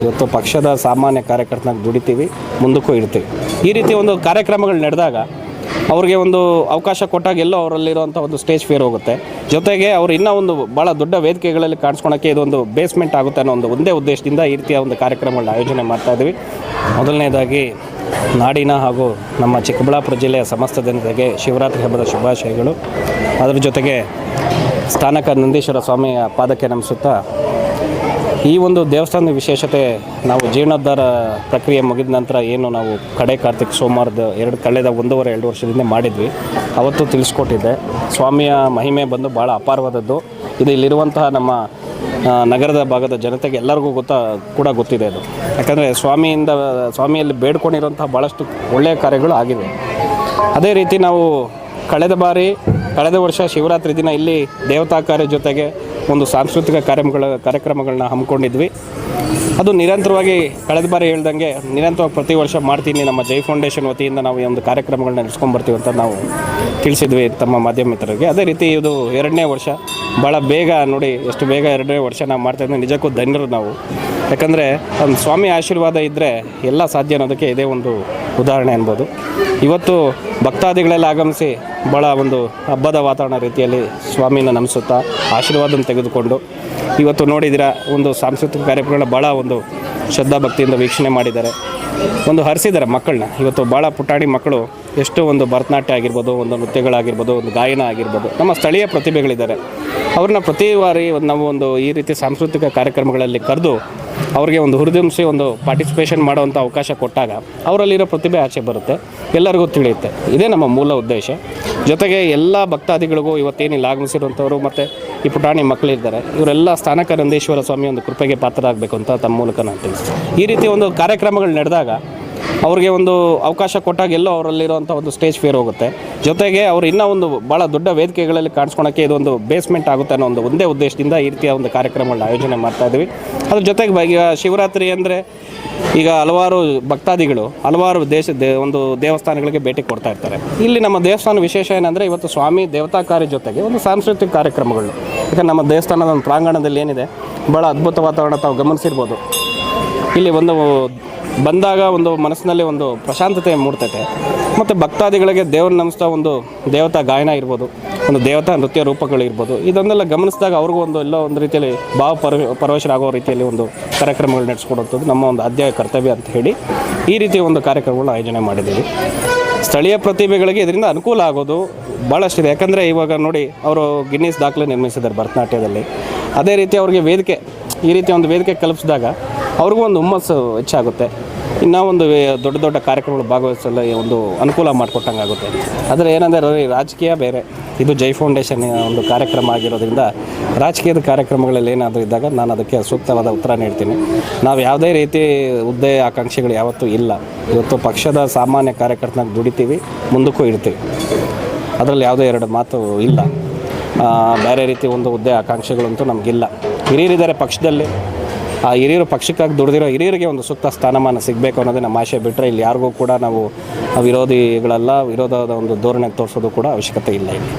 ಇವತ್ತು ಪಕ್ಷದ ಸಾಮಾನ್ಯ ಕಾರ್ಯಕರ್ತನಾಗಿ ದುಡಿತೀವಿ, ಮುಂದಕ್ಕೂ ಇರ್ತೀವಿ. ಈ ರೀತಿ ಒಂದು ಕಾರ್ಯಕ್ರಮಗಳು ನಡೆದಾಗ ಅವ್ರಿಗೆ ಒಂದು ಅವಕಾಶ ಕೊಟ್ಟಾಗ ಎಲ್ಲೋ ಅವರಲ್ಲಿರುವಂಥ ಒಂದು ಸ್ಟೇಜ್ ಫೇರ್ ಹೋಗುತ್ತೆ. ಜೊತೆಗೆ ಅವರು ಇನ್ನೂ ಒಂದು ಭಾಳ ದೊಡ್ಡ ವೇದಿಕೆಗಳಲ್ಲಿ ಕಾಣಿಸ್ಕೊಳಕ್ಕೆ ಇದೊಂದು ಬೇಸ್ಮೆಂಟ್ ಆಗುತ್ತೆ ಅನ್ನೋ ಒಂದೇ ಉದ್ದೇಶದಿಂದ ಈ ರೀತಿಯ ಒಂದು ಕಾರ್ಯಕ್ರಮಗಳನ್ನ ಆಯೋಜನೆ ಮಾಡ್ತಾಯಿದ್ವಿ. ಮೊದಲನೇದಾಗಿ ನಾಡಿನ ಹಾಗೂ ನಮ್ಮ ಚಿಕ್ಕಬಳ್ಳಾಪುರ ಜಿಲ್ಲೆಯ ಸಮಸ್ತ ಜನತೆಗೆ ಶಿವರಾತ್ರಿ ಹಬ್ಬದ ಶುಭಾಶಯಗಳು. ಅದರ ಜೊತೆಗೆ ಸ್ಥಾನಕ ನಂದೀಶ್ವರ ಸ್ವಾಮಿಯ ಪಾದಕ್ಕೆ ನಮಿಸುತ್ತಾ, ಈ ಒಂದು ದೇವಸ್ಥಾನದ ವಿಶೇಷತೆ ನಾವು ಜೀರ್ಣೋದ್ಧಾರ ಪ್ರಕ್ರಿಯೆ ಮುಗಿದ ನಂತರ ಏನು ನಾವು ಕಡೆ ಕಾರ್ತಿಕ್ ಸೋಮವಾರದ ಕಳೆದ 1.5-2 ವರ್ಷದಿಂದ ಮಾಡಿದ್ವಿ, ಅವತ್ತು ತಿಳಿಸ್ಕೊಟ್ಟಿದ್ದೆ. ಸ್ವಾಮಿಯ ಮಹಿಮೆ ಬಂದು ಭಾಳ ಅಪಾರವಾದದ್ದು. ಇದು ಇಲ್ಲಿರುವಂತಹ ನಮ್ಮ ನಗರದ ಭಾಗದ ಜನತೆಗೆ ಎಲ್ಲರಿಗೂ ಗೊತ್ತಿದೆ ಅದು. ಯಾಕಂದರೆ ಸ್ವಾಮಿಯಲ್ಲಿ ಬೇಡ್ಕೊಂಡಿರುವಂಥ ಭಾಳಷ್ಟು ಒಳ್ಳೆಯ ಕಾರ್ಯಗಳು ಆಗಿದೆ. ಅದೇ ರೀತಿ ನಾವು ಕಳೆದ ವರ್ಷ ಶಿವರಾತ್ರಿ ದಿನ ಇಲ್ಲಿ ದೇವತಾ ಕಾರ್ಯ ಜೊತೆಗೆ ಒಂದು ಸಾಂಸ್ಕೃತಿಕ ಕಾರ್ಯಕ್ರಮಗಳನ್ನ ಹಮ್ಮಿಕೊಂಡಿದ್ವಿ. ಅದು ನಿರಂತರವಾಗಿ ಕಳೆದ ಬಾರಿ ಹೇಳ್ದಂಗೆ ನಿರಂತರವಾಗಿ ಪ್ರತಿ ವರ್ಷ ಮಾಡ್ತೀನಿ. ನಮ್ಮ ಜೈ ಫೌಂಡೇಶನ್ ವತಿಯಿಂದ ನಾವು ಈ ಒಂದು ಕಾರ್ಯಕ್ರಮಗಳನ್ನ ನಡೆಸ್ಕೊಂಡ್ಬರ್ತೀವಿ ಅಂತ ನಾವು ತಿಳಿಸಿದ್ವಿ ತಮ್ಮ ಮಾಧ್ಯಮ ಮಿತ್ರರಿಗೆ. ಅದೇ ರೀತಿ ಇದು 2ನೇ ವರ್ಷ. ಭಾಳ ಬೇಗ ನೋಡಿ, ಎಷ್ಟು ಬೇಗ 2ನೇ ವರ್ಷ ನಾವು ಮಾಡ್ತಾಯಿದ್ವಿ. ನಿಜಕ್ಕೂ ಧನ್ಯರು ನಾವು. ಯಾಕಂದರೆ ಒಂದು ಸ್ವಾಮಿ ಆಶೀರ್ವಾದ ಇದ್ದರೆ ಎಲ್ಲ ಸಾಧ್ಯ ಅನ್ನೋದಕ್ಕೆ ಇದೇ ಒಂದು ಉದಾಹರಣೆ ಅನ್ಬೋದು. ಇವತ್ತು ಭಕ್ತಾದಿಗಳೆಲ್ಲ ಆಗಮಿಸಿ ಭಾಳ ಒಂದು ಹಬ್ಬದ ವಾತಾವರಣ ರೀತಿಯಲ್ಲಿ ಸ್ವಾಮಿನ ನಮಿಸುತ್ತಾ ಆಶೀರ್ವಾದನ ತೆಗೆದುಕೊಂಡು ಇವತ್ತು ನೋಡಿದ್ದೀರಾ, ಒಂದು ಸಾಂಸ್ಕೃತಿಕ ಕಾರ್ಯಕ್ರಮಗಳನ್ನ ಭಾಳ ಒಂದು ಶ್ರದ್ಧಾ ಭಕ್ತಿಯಿಂದ ವೀಕ್ಷಣೆ ಮಾಡಿದ್ದಾರೆ. ಒಂದು ಹರಿಸಿದ್ದಾರೆ ಮಕ್ಕಳನ್ನ. ಇವತ್ತು ಭಾಳ ಪುಟಾಣಿ ಮಕ್ಕಳು ಎಷ್ಟು ಒಂದು ಭರತನಾಟ್ಯ ಆಗಿರ್ಬೋದು, ಒಂದು ನೃತ್ಯಗಳಾಗಿರ್ಬೋದು, ಒಂದು ಗಾಯನ ಆಗಿರ್ಬೋದು, ನಮ್ಮ ಸ್ಥಳೀಯ ಪ್ರತಿಭೆಗಳಿದ್ದಾರೆ. ಅವ್ರನ್ನ ಪ್ರತಿ ಬಾರಿ ನಾವು ಒಂದು ಈ ರೀತಿ ಸಾಂಸ್ಕೃತಿಕ ಕಾರ್ಯಕ್ರಮಗಳಲ್ಲಿ ಕರೆದು ಅವ್ರಿಗೆ ಒಂದು ಹುರಿದುಂಬಿಸಿ ಒಂದು ಪಾರ್ಟಿಸಿಪೇಷನ್ ಮಾಡೋವಂಥ ಅವಕಾಶ ಕೊಟ್ಟಾಗ ಅವರಲ್ಲಿರೋ ಪ್ರತಿಭೆ ಆಚೆ ಬರುತ್ತೆ, ಎಲ್ಲರಿಗೂ ತಿಳಿಯುತ್ತೆ. ಇದೇ ನಮ್ಮ ಮೂಲ ಉದ್ದೇಶ. ಜೊತೆಗೆ ಎಲ್ಲ ಭಕ್ತಾದಿಗಳಿಗೂ ಇವತ್ತೇನಿಲ್ಲ ಆಗಮಿಸಿರುವಂಥವ್ರು ಮತ್ತು ಈ ಪುಟಾಣಿ ಮಕ್ಕಳಿದ್ದಾರೆ, ಇವರೆಲ್ಲ ಸ್ಥಾನಕ ನಂದೀಶ್ವರ ಸ್ವಾಮಿ ಒಂದು ಕೃಪೆಗೆ ಪಾತ್ರರಾಗಬೇಕು ಅಂತ ತಮ್ಮ ಮೂಲಕ ನಾನು ತಿಳಿಸ್ತೀನಿ. ಈ ರೀತಿ ಒಂದು ಕಾರ್ಯಕ್ರಮಗಳು ನಡೆದಾಗ ಅವ್ರಿಗೆ ಒಂದು ಅವಕಾಶ ಕೊಟ್ಟಾಗ ಎಲ್ಲೋ ಅವರಲ್ಲಿರುವಂಥ ಒಂದು ಸ್ಟೇಜ್ ಫೇರ್ ಹೋಗುತ್ತೆ. ಜೊತೆಗೆ ಅವರು ಇನ್ನೂ ಒಂದು ಭಾಳ ದೊಡ್ಡ ವೇದಿಕೆಗಳಲ್ಲಿ ಕಾಣಿಸ್ಕೊಳಕ್ಕೆ ಇದೊಂದು ಬೇಸ್ಮೆಂಟ್ ಆಗುತ್ತೆ ಅನ್ನೋ ಒಂದೇ ಉದ್ದೇಶದಿಂದ ಈ ರೀತಿಯ ಒಂದು ಕಾರ್ಯಕ್ರಮಗಳನ್ನ ಆಯೋಜನೆ ಮಾಡ್ತಾಯಿದ್ವಿ. ಅದ್ರ ಜೊತೆಗೆ ಈಗ ಶಿವರಾತ್ರಿ ಅಂದರೆ ಈಗ ಹಲವಾರು ಭಕ್ತಾದಿಗಳು ಹಲವಾರು ಒಂದು ದೇವಸ್ಥಾನಗಳಿಗೆ ಭೇಟಿ ಕೊಡ್ತಾ ಇರ್ತಾರೆ. ಇಲ್ಲಿ ನಮ್ಮ ದೇವಸ್ಥಾನ ವಿಶೇಷ ಏನಂದರೆ ಇವತ್ತು ಸ್ವಾಮಿ ದೇವತಾ ಕಾರ್ಯ ಜೊತೆಗೆ ಒಂದು ಸಾಂಸ್ಕೃತಿಕ ಕಾರ್ಯಕ್ರಮಗಳು. ಯಾಕಂದರೆ ನಮ್ಮ ದೇವಸ್ಥಾನದ ಒಂದು ಪ್ರಾಂಗಣದಲ್ಲಿ ಏನಿದೆ, ಭಾಳ ಅದ್ಭುತ ವಾತಾವರಣ ತಾವು ಗಮನಿಸಿರ್ಬೋದು. ಇಲ್ಲಿ ಒಂದು ಬಂದಾಗ ಒಂದು ಮನಸ್ಸಿನಲ್ಲಿ ಒಂದು ಪ್ರಶಾಂತತೆ ಮೂಡ್ತೈತೆ. ಮತ್ತು ಭಕ್ತಾದಿಗಳಿಗೆ ದೇವ್ರನ್ನ ನಮಿಸ್ತಾ ಒಂದು ದೇವತಾ ಗಾಯನ ಇರ್ಬೋದು, ಒಂದು ದೇವತಾ ನೃತ್ಯ ರೂಪಗಳಿರ್ಬೋದು, ಇದನ್ನೆಲ್ಲ ಗಮನಿಸಿದಾಗ ಅವ್ರಿಗೂ ಎಲ್ಲೋ ಒಂದು ರೀತಿಯಲ್ಲಿ ಪರವಶರಾಗೋ ರೀತಿಯಲ್ಲಿ ಒಂದು ಕಾರ್ಯಕ್ರಮಗಳು ನಡೆಸ್ಕೊಡುವಂಥದ್ದು ನಮ್ಮ ಒಂದು ಆದ್ಯ ಕರ್ತವ್ಯ ಅಂತ ಹೇಳಿ ಈ ರೀತಿಯ ಒಂದು ಕಾರ್ಯಕ್ರಮಗಳನ್ನ ಆಯೋಜನೆ ಮಾಡಿದ್ದೀವಿ. ಸ್ಥಳೀಯ ಪ್ರತಿಭೆಗಳಿಗೆ ಇದರಿಂದ ಅನುಕೂಲ ಆಗೋದು ಭಾಳಷ್ಟಿದೆ. ಯಾಕಂದರೆ ಇವಾಗ ನೋಡಿ, ಅವರು ಗಿನ್ನಿಸ್ ದಾಖಲೆ ನಿರ್ಮಿಸಿದ್ದಾರೆ ಭರತನಾಟ್ಯದಲ್ಲಿ. ಅದೇ ರೀತಿ ಅವ್ರಿಗೆ ಈ ರೀತಿಯ ಒಂದು ವೇದಿಕೆ ಕಲ್ಪಿಸಿದಾಗ ಅವ್ರಿಗೂ ಒಂದು ಹುಮ್ಮಸ್ಸು ಹೆಚ್ಚಾಗುತ್ತೆ. ಇನ್ನೂ ಒಂದು ದೊಡ್ಡ ಕಾರ್ಯಕ್ರಮಗಳು ಭಾಗವಹಿಸಲು ಒಂದು ಅನುಕೂಲ ಮಾಡಿಕೊಟ್ಟಂಗೆ ಆಗುತ್ತೆ. ಆದರೆ ಏನಂದರೆ ರಾಜಕೀಯ ಬೇರೆ, ಇದು ಜೈ ಫೌಂಡೇಶನ್ ಒಂದು ಕಾರ್ಯಕ್ರಮ ಆಗಿರೋದ್ರಿಂದ ರಾಜಕೀಯದ ಕಾರ್ಯಕ್ರಮಗಳಲ್ಲಿ ಏನಾದರೂ ಇದ್ದಾಗ ನಾನು ಅದಕ್ಕೆ ಸೂಕ್ತವಾದ ಉತ್ತರ ನೀಡ್ತೀನಿ. ನಾವು ಯಾವುದೇ ರೀತಿ ಹುದ್ದೆ ಆಕಾಂಕ್ಷೆಗಳು ಯಾವತ್ತೂ ಇಲ್ಲ. ಇವತ್ತು ಪಕ್ಷದ ಸಾಮಾನ್ಯ ಕಾರ್ಯಕರ್ತನಾಗಿ ದುಡಿತೀವಿ, ಮುಂದಕ್ಕೂ ಇರ್ತೀವಿ. ಅದರಲ್ಲಿ ಯಾವುದೇ 2 ಮಾತು ಇಲ್ಲ. ಬೇರೆ ರೀತಿ ಒಂದು ಹುದ್ದೆ ಆಕಾಂಕ್ಷೆಗಳಂತೂ ನಮಗಿಲ್ಲ. ಹಿರಿಯರಿದ್ದಾರೆ ಪಕ್ಷದಲ್ಲಿ, ಆ ಹಿರಿಯರು ಪಕ್ಷಕ್ಕಾಗಿ ದುಡಿದಿರೋ ಹಿರಿಯರಿಗೆ ಒಂದು ಸೂಕ್ತ ಸ್ಥಾನಮಾನ ಸಿಗಬೇಕು ಅನ್ನೋದೇ ನಮ್ಮ ಆಶೆ. ಬಿಟ್ಟರೆ ಇಲ್ಲಿ ಯಾರಿಗೂ ಕೂಡ ನಾವು ವಿರೋಧದ ಒಂದು ಧೋರಣೆ ತೋರಿಸೋದು ಕೂಡ ಅವಶ್ಯಕತೆ ಇಲ್ಲ ಇಲ್ಲಿ.